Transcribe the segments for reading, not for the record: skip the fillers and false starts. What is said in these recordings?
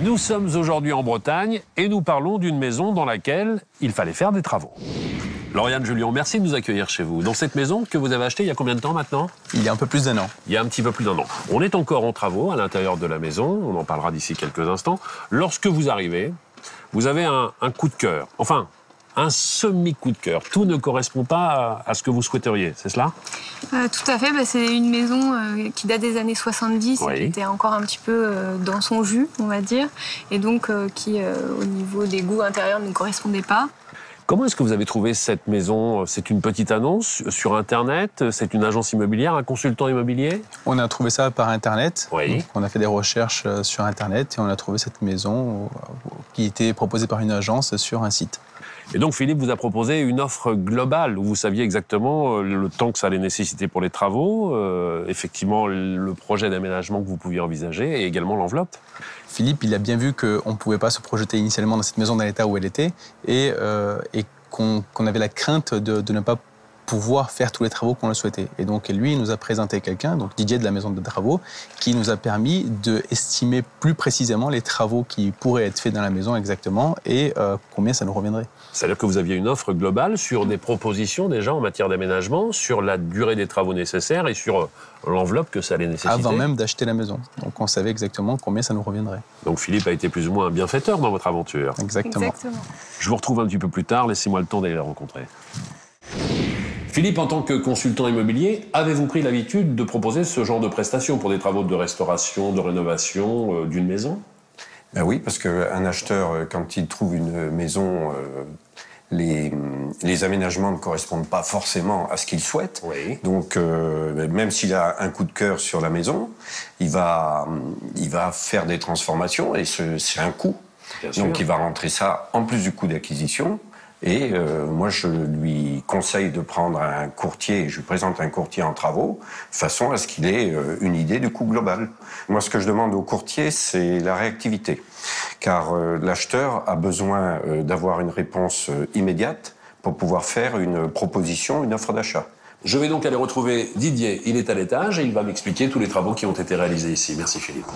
Nous sommes aujourd'hui en Bretagne et nous parlons d'une maison dans laquelle il fallait faire des travaux. Lauriane, Julien, merci de nous accueillir chez vous. Dans cette maison que vous avez achetée il y a combien de temps maintenant? Il y a un peu plus d'1 an. Il y a un petit peu plus d'1 an. On est encore en travaux à l'intérieur de la maison, on en parlera d'ici quelques instants. Lorsque vous arrivez, vous avez un coup de cœur, enfin un semi-coup de cœur. Tout ne correspond pas à ce que vous souhaiteriez, c'est cela? Tout à fait, c'est une maison qui date des années 70, oui. Qui était encore un petit peu dans son jus, on va dire, et donc qui, au niveau des goûts intérieurs, ne correspondait pas. Comment est-ce que vous avez trouvé cette maison? C'est une petite annonce sur Internet? C'est une agence immobilière, un consultant immobilier? On a trouvé ça par Internet. Oui. Donc, on a fait des recherches sur Internet et on a trouvé cette maison qui était proposée par une agence sur un site. Et donc Philippe vous a proposé une offre globale où vous saviez exactement le temps que ça allait nécessiter pour les travaux, effectivement le projet d'aménagement que vous pouviez envisager et également l'enveloppe. Philippe, il a bien vu qu'on ne pouvait pas se projeter initialement dans cette maison dans l'état où elle était et qu'on avait la crainte de ne pas pouvoir faire tous les travaux qu'on le souhaitait. Et donc lui, il nous a présenté quelqu'un, donc Didier de la maison de travaux, qui nous a permis d'estimer plus précisément les travaux qui pourraient être faits dans la maison exactement et combien ça nous reviendrait. C'est-à-dire que vous aviez une offre globale sur des propositions déjà en matière d'aménagement, sur la durée des travaux nécessaires et sur l'enveloppe que ça allait nécessiter. Avant même d'acheter la maison. Donc on savait exactement combien ça nous reviendrait. Donc Philippe a été plus ou moins un bienfaiteur dans votre aventure. Exactement. Je vous retrouve un petit peu plus tard, laissez-moi le temps d'aller la rencontrer. Philippe, en tant que consultant immobilier, avez-vous pris l'habitude de proposer ce genre de prestations pour des travaux de restauration, de rénovation d'une maison? Ben oui, parce qu'un acheteur, quand il trouve une maison, les aménagements ne correspondent pas forcément à ce qu'il souhaite. Oui. Donc, même s'il a un coup de cœur sur la maison, il va faire des transformations et c'est un coût. Bien sûr. Donc, il va rentrer ça en plus du coût d'acquisition. Et moi, je lui conseille de prendre un courtier, je lui présente un courtier en travaux, de façon à ce qu'il ait une idée du coût global. Moi, ce que je demande au courtier, c'est la réactivité. Car l'acheteur a besoin d'avoir une réponse immédiate pour pouvoir faire une proposition, une offre d'achat. Je vais donc aller retrouver Didier, il est à l'étage et il va m'expliquer tous les travaux qui ont été réalisés ici. Merci Philippe.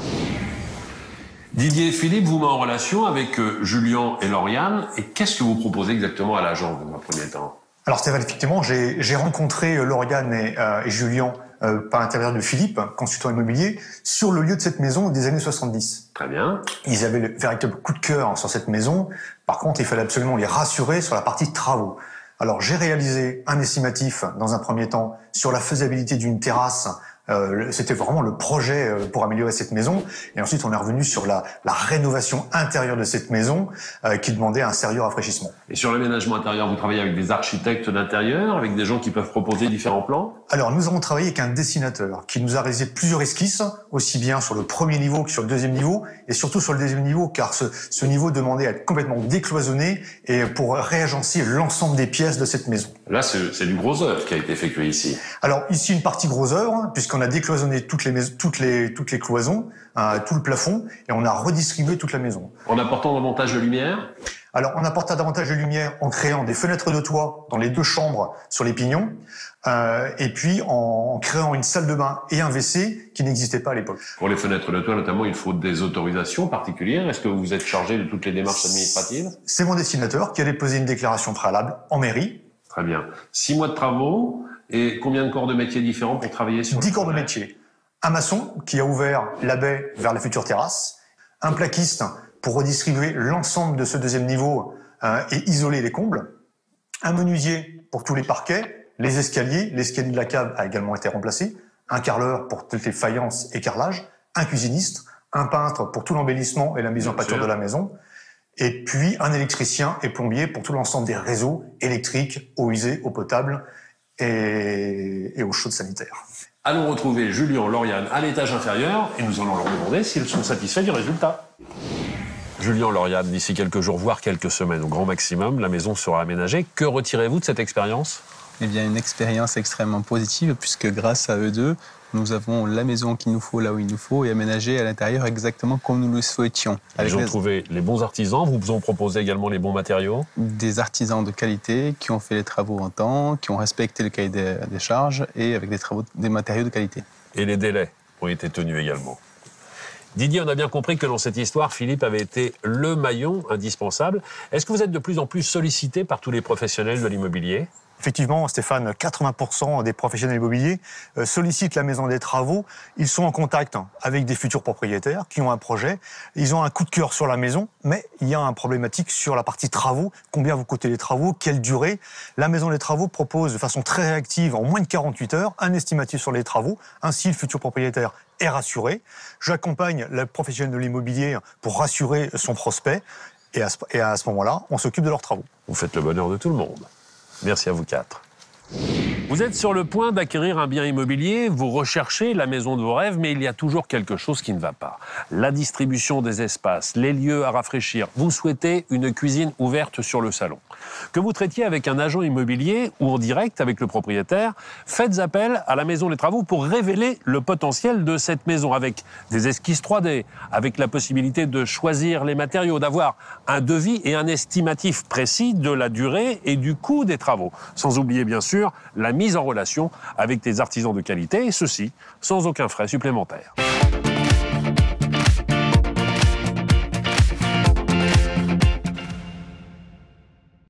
Didier et Philippe vous met en relation avec Julien et Lauriane. Et qu'est-ce que vous proposez exactement à l'agent dans un premier temps? Alors Stéphane, effectivement, j'ai rencontré Lauriane et Julien par l'intermédiaire de Philippe, consultant immobilier, sur le lieu de cette maison des années 70. Très bien. Ils avaient le véritable coup de cœur sur cette maison. Par contre, il fallait absolument les rassurer sur la partie travaux. Alors j'ai réalisé un estimatif dans un premier temps sur la faisabilité d'une terrasse. C'était vraiment le projet pour améliorer cette maison. Et ensuite, on est revenu sur la rénovation intérieure de cette maison qui demandait un sérieux rafraîchissement. Et sur l'aménagement intérieur, vous travaillez avec des architectes d'intérieur, avec des gens qui peuvent proposer différents plans? Alors, nous avons travaillé avec un dessinateur qui nous a réalisé plusieurs esquisses, aussi bien sur le premier niveau que sur le deuxième niveau, et surtout sur le deuxième niveau, car ce niveau demandait à être complètement décloisonné et pour réagencer l'ensemble des pièces de cette maison. Là, c'est du gros œuvre qui a été effectué ici. Alors, ici, une partie gros œuvre, puisqu'on a décloisonné toutes les cloisons, tout le plafond, et on a redistribué toute la maison. En apportant davantage de lumière? Alors, on apporta davantage de lumière en créant des fenêtres de toit dans les 2 chambres sur les pignons, et puis en créant une salle de bain et un WC qui n'existaient pas à l'époque. Pour les fenêtres de toit, notamment, il faut des autorisations particulières. Est-ce que vous êtes chargé de toutes les démarches administratives? C'est mon dessinateur qui a déposé une déclaration préalable en mairie. Très bien. 6 mois de travaux et combien de corps de métiers différents pour travailler sur 10 corps de métier. Un maçon qui a ouvert la baie vers la future terrasse. Un plaquiste pour redistribuer l'ensemble de ce deuxième niveau et isoler les combles. Un menuisier pour tous les parquets, les escaliers. L'escalier de la cave a également été remplacé. Un carreleur pour toutes les faïences et carrelages. Un cuisiniste. Un peintre pour tout l'embellissement et la mise en pâture de la maison. Et puis un électricien et plombier pour tout l'ensemble des réseaux électriques, eau usée, eau potable et eau chaude sanitaire. Allons retrouver Julien, Lauriane à l'étage inférieur et nous allons leur demander s'ils sont satisfaits du résultat. Julien, Lauriane, d'ici quelques jours, voire quelques semaines au grand maximum, la maison sera aménagée. Que retirez-vous de cette expérience? Eh bien, une expérience extrêmement positive puisque grâce à eux deux, nous avons la maison qu'il nous faut là où il nous faut et aménagée à l'intérieur exactement comme nous le souhaitions. Ils ont trouvé les bons artisans, vous ont proposé également les bons matériaux? Des artisans de qualité qui ont fait les travaux en temps, qui ont respecté le cahier des charges et avec des matériaux de qualité. Et les délais ont été tenus également? Didier, on a bien compris que dans cette histoire, Philippe avait été le maillon indispensable. Est-ce que vous êtes de plus en plus sollicité par tous les professionnels de l'immobilier ? Effectivement, Stéphane, 80% des professionnels immobiliers sollicitent la maison des travaux. Ils sont en contact avec des futurs propriétaires qui ont un projet. Ils ont un coup de cœur sur la maison, mais il y a un problématique sur la partie travaux. Combien vous coûtez les travaux? Quelle durée? La maison des travaux propose de façon très réactive, en moins de 48 heures, un estimatif sur les travaux. Ainsi, le futur propriétaire est rassuré. J'accompagne le professionnel de l'immobilier pour rassurer son prospect. Et à ce moment-là, on s'occupe de leurs travaux. Vous faites le bonheur de tout le monde. Merci à vous quatre. Vous êtes sur le point d'acquérir un bien immobilier, vous recherchez la maison de vos rêves, mais il y a toujours quelque chose qui ne va pas. La distribution des espaces, les lieux à rafraîchir. Vous souhaitez une cuisine ouverte sur le salon. Que vous traitiez avec un agent immobilier ou en direct avec le propriétaire, faites appel à la Maison des Travaux pour révéler le potentiel de cette maison avec des esquisses 3D, avec la possibilité de choisir les matériaux, d'avoir un devis et un estimatif précis de la durée et du coût des travaux. Sans oublier bien sûr la mise en relation avec des artisans de qualité, et ceci sans aucun frais supplémentaire.